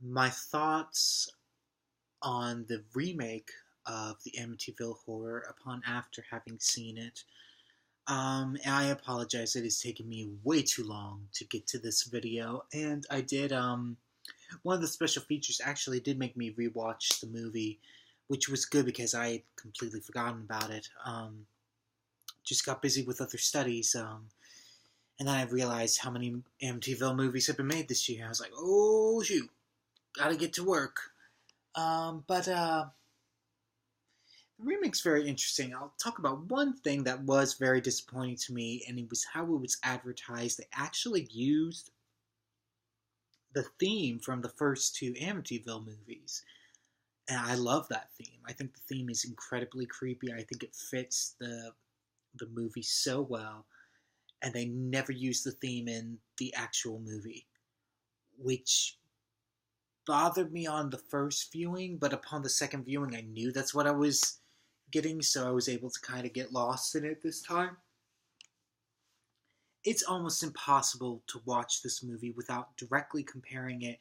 My thoughts on the remake of the Amityville Horror upon after having seen it. I apologize, it has taken me way too long to get to this video, and I did, one of the special features actually did make me rewatch the movie, which was good because I had completely forgotten about it. Just got busy with other studies, and then I realized how many Amityville movies have been made this year. I was like, oh shoot, gotta get to work. But the remake's very interesting. I'll talk about one thing that was very disappointing to me, and it was how it was advertised. They actually used the theme from the first two Amityville movies, and I love that theme. I think the theme is incredibly creepy. I think it fits the movie so well, and they never used the theme in the actual movie, which bothered me on the first viewing, but upon the second viewing, I knew that's what I was getting, so I was able to kind of get lost in it this time. It's almost impossible to watch this movie without directly comparing it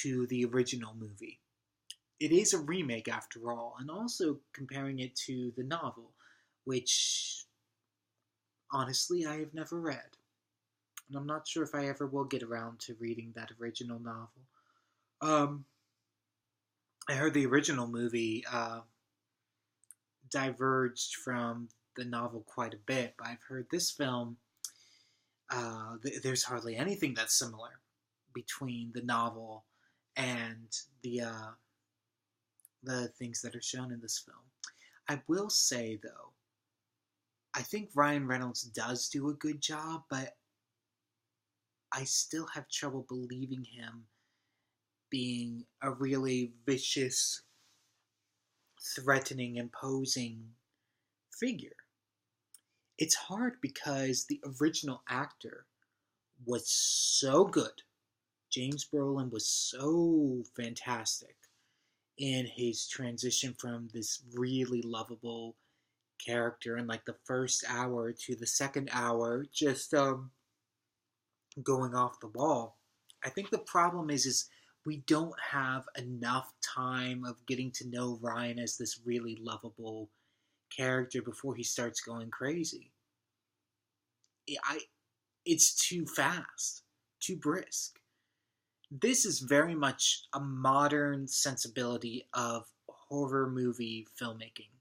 to the original movie. It is a remake after all, and also comparing it to the novel, which honestly I have never read. And I'm not sure if I ever will get around to reading that original novel. Um, I heard the original movie diverged from the novel quite a bit, but I've heard this film, there's hardly anything that's similar between the novel and the things that are shown in this film. I will say, though, I think Ryan Reynolds does do a good job, but I still have trouble believing him being a really vicious, threatening, imposing figure. It's hard because the original actor was so good. James Brolin was so fantastic in his transition from this really lovable character in like the first hour to the second hour, just going off the wall. I think the problem is we don't have enough time of getting to know Ryan as this really lovable character before he starts going crazy. I, it's too fast, too brisk. This is very much a modern sensibility of horror movie filmmaking.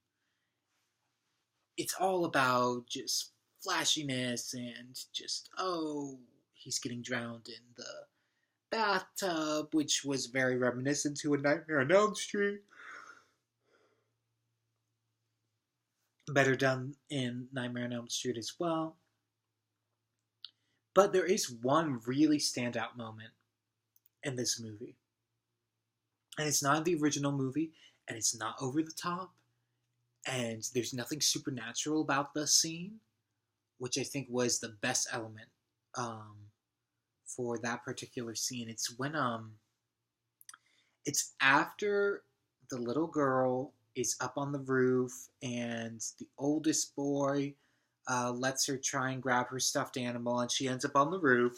It's all about just flashiness and just, oh, he's getting drowned in the bathtub, which was very reminiscent to A Nightmare on Elm Street. Better done in Nightmare on Elm Street as well. But there is one really standout moment in this movie. And it's not in the original movie, and it's not over the top, and there's nothing supernatural about the scene, which I think was the best element for that particular scene. It's when it's after the little girl is up on the roof and the oldest boy lets her try and grab her stuffed animal, and she ends up on the roof.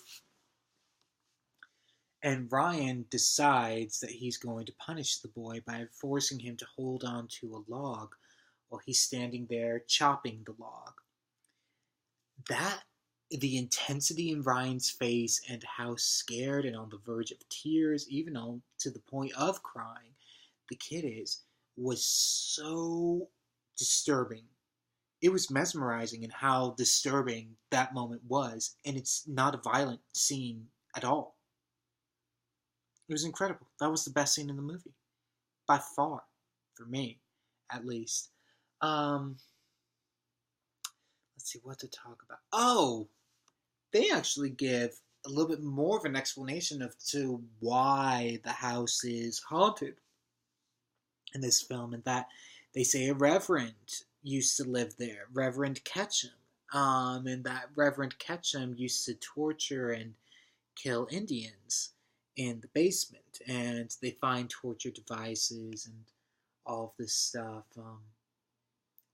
And Ryan decides that he's going to punish the boy by forcing him to hold on to a log while he's standing there chopping the log. The intensity in Ryan's face and how scared and on the verge of tears, even on to the point of crying, the kid is, was so disturbing. It was mesmerizing in how disturbing that moment was, and it's not a violent scene at all. It was incredible. That was the best scene in the movie. By far. For me, at least. Let's see what to talk about. Oh! They actually give a little bit more of an explanation of to why the house is haunted in this film, and that they say a reverend used to live there, Reverend Ketchum, and that Reverend Ketchum used to torture and kill Indians in the basement, and they find torture devices and all of this stuff.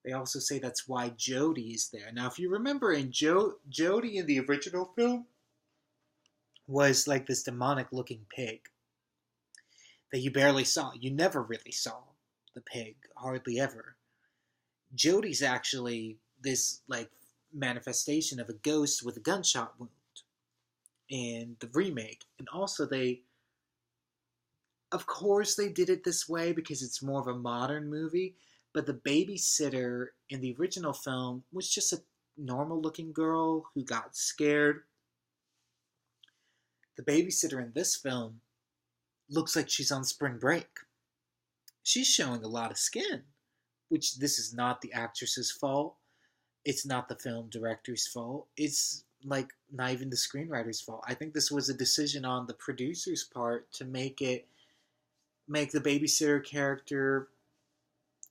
They also say that's why Jody is there. Now, if you remember, Jody in the original film was like this demonic-looking pig. that you barely saw. You never really saw the pig, hardly ever. Jodie's actually this like manifestation of a ghost with a gunshot wound in the remake. And also they of course they did it this way because it's more of a modern movie, but the babysitter in the original film was just a normal looking girl who got scared. The babysitter in this film looks like she's on spring break. She's showing a lot of skin, which this is not the actress's fault. It's not the film director's fault. It's like not even the screenwriter's fault. I think this was a decision on the producer's part to make the babysitter character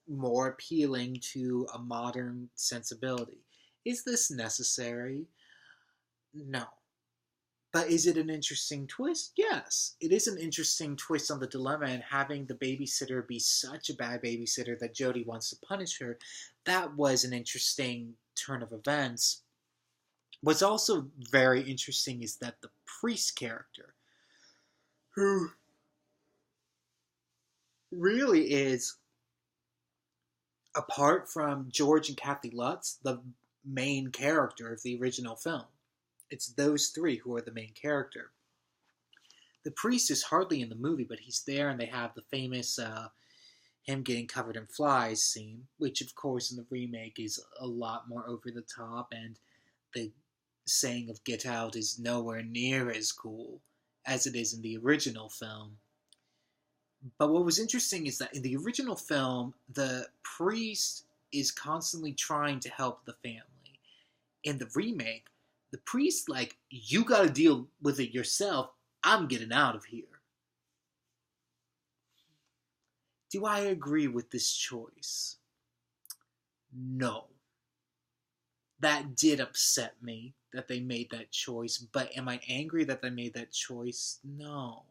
more appealing to a modern sensibility. Is this necessary? No. But is it an interesting twist? Yes. It is an interesting twist on the dilemma, and having the babysitter be such a bad babysitter that Jodie wants to punish her, that was an interesting turn of events. What's also very interesting is that the priest character, who really is, apart from George and Kathy Lutz, the main character of the original film. It's those three who are the main character. The priest is hardly in the movie, but he's there, and they have the famous him getting covered in flies scene, which of course in the remake is a lot more over the top, and the saying of "get out" is nowhere near as cool as it is in the original film. But what was interesting is that in the original film, the priest is constantly trying to help the family. In the remake, the priest, like, you gotta deal with it yourself. I'm getting out of here. Do I agree with this choice? No. That did upset me that they made that choice, but am I angry that they made that choice? No.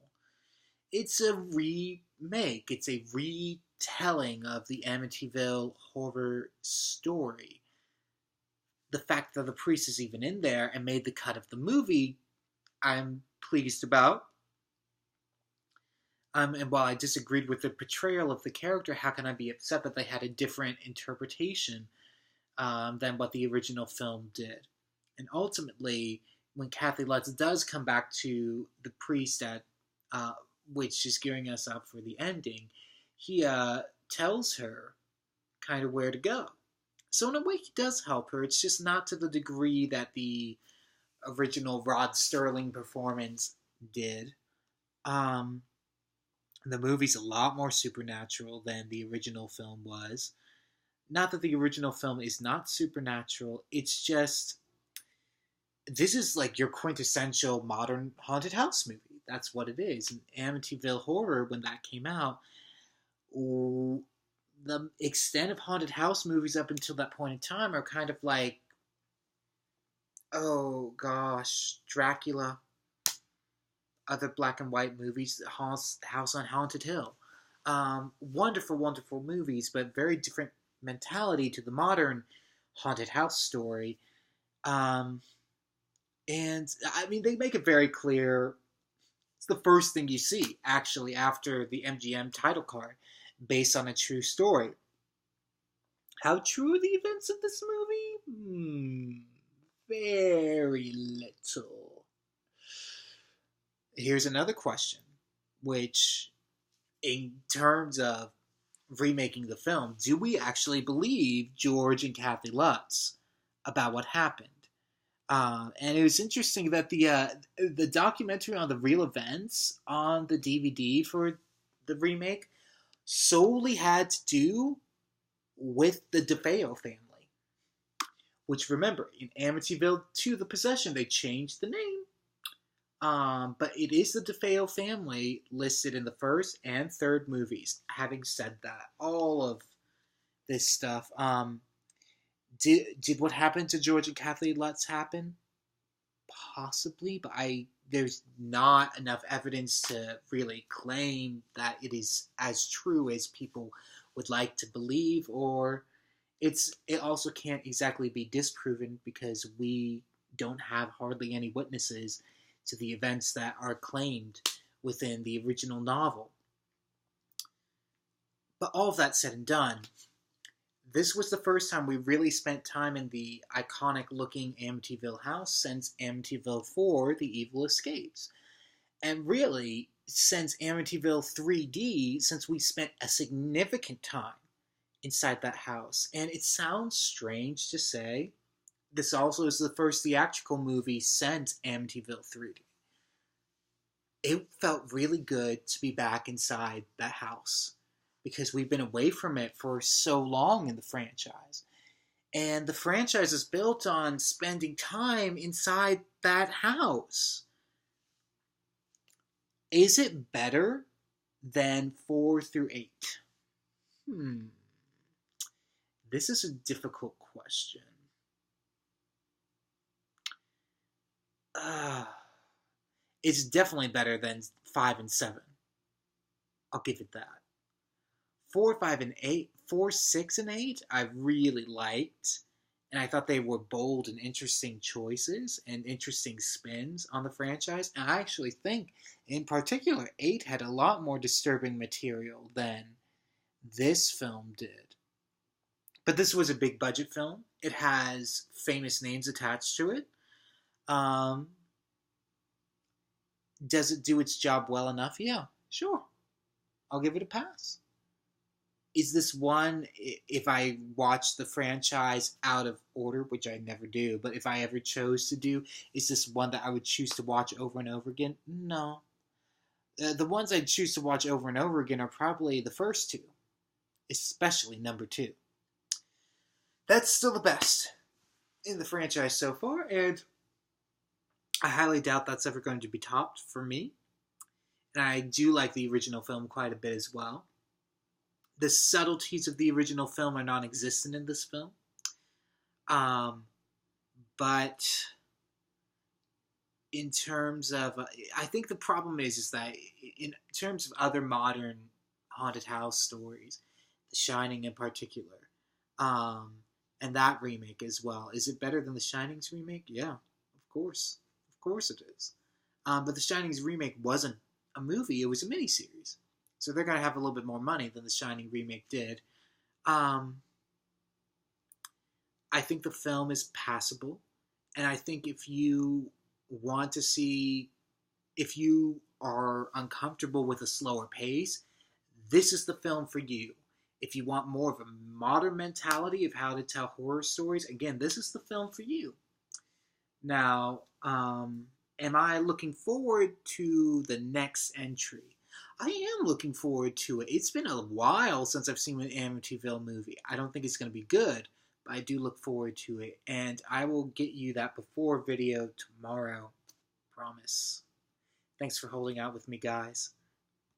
It's a remake. It's a retelling of the Amityville Horror story. The fact that the priest is even in there and made the cut of the movie, I'm pleased about. And while I disagreed with the portrayal of the character, how can I be upset that they had a different interpretation than what the original film did? And ultimately, when Kathy Lutz does come back to the priest which is gearing us up for the ending, he tells her kind of where to go. So in a way, he does help her. It's just not to the degree that the original Rod Sterling performance did. The movie's a lot more supernatural than the original film was. Not that the original film is not supernatural, it's just, this is like your quintessential modern haunted house movie. That's what it is. And Amityville Horror, when that came out, the extent of haunted house movies up until that point in time are kind of like, oh gosh, Dracula, other black and white movies, House on Haunted Hill. Wonderful, wonderful movies, but very different mentality to the modern haunted house story. And I mean, they make it very clear. It's the first thing you see, actually, after the MGM title card, based on a true story. How true are the events of this movie? Very little. Here's another question, which, in terms of remaking the film, do we actually believe George and Kathy Lutz about what happened? And it was interesting that the documentary on the real events on the DVD for the remake solely had to do with the DeFeo family. Which, remember, in Amityville 2, The Possession, they changed the name. But it is the DeFeo family listed in the first and third movies. Having said that, all of this stuff, did what happened to George and Kathy Lutz happen? Possibly, but there's not enough evidence to really claim that it is as true as people would like to believe, or it also can't exactly be disproven because we don't have hardly any witnesses to the events that are claimed within the original novel. But all of that said and done, this was the first time we really spent time in the iconic looking Amityville house since Amityville 4 The Evil Escapes. And really, since Amityville 3D, since we spent a significant time inside that house. And it sounds strange to say, this also is the first theatrical movie since Amityville 3D. It felt really good to be back inside that house because we've been away from it for so long in the franchise. And the franchise is built on spending time inside that house. Is it better than 4 through 8? This is a difficult question. It's definitely better than 5 and 7. I'll give it that. 4, 5, and 8, 4, 6, and 8, I really liked. And I thought they were bold and interesting choices and interesting spins on the franchise. And I actually think, in particular, 8 had a lot more disturbing material than this film did. But this was a big budget film. It has famous names attached to it. Does it do its job well enough? Yeah, sure. I'll give it a pass. Is this one, if I watch the franchise out of order, which I never do, but if I ever chose to do, is this one that I would choose to watch over and over again? No. The ones I'd choose to watch over and over again are probably the first two, especially number 2. That's still the best in the franchise so far, and I highly doubt that's ever going to be topped for me. And I do like the original film quite a bit as well. The subtleties of the original film are non-existent in this film. But in terms of... I think the problem is that in terms of other modern haunted house stories, The Shining in particular, and that remake as well, is it better than The Shining's remake? Yeah, of course. Of course it is. But The Shining's remake wasn't a movie, it was a miniseries. So they're going to have a little bit more money than The Shining remake did. I think the film is passable. And I think if you want to see... If you are uncomfortable with a slower pace, this is the film for you. If you want more of a modern mentality of how to tell horror stories, again, this is the film for you. Now, am I looking forward to the next entry? I am looking forward to it. It's been a while since I've seen an Amityville movie. I don't think it's going to be good, but I do look forward to it. And I will get you that before video tomorrow. Promise. Thanks for holding out with me, guys.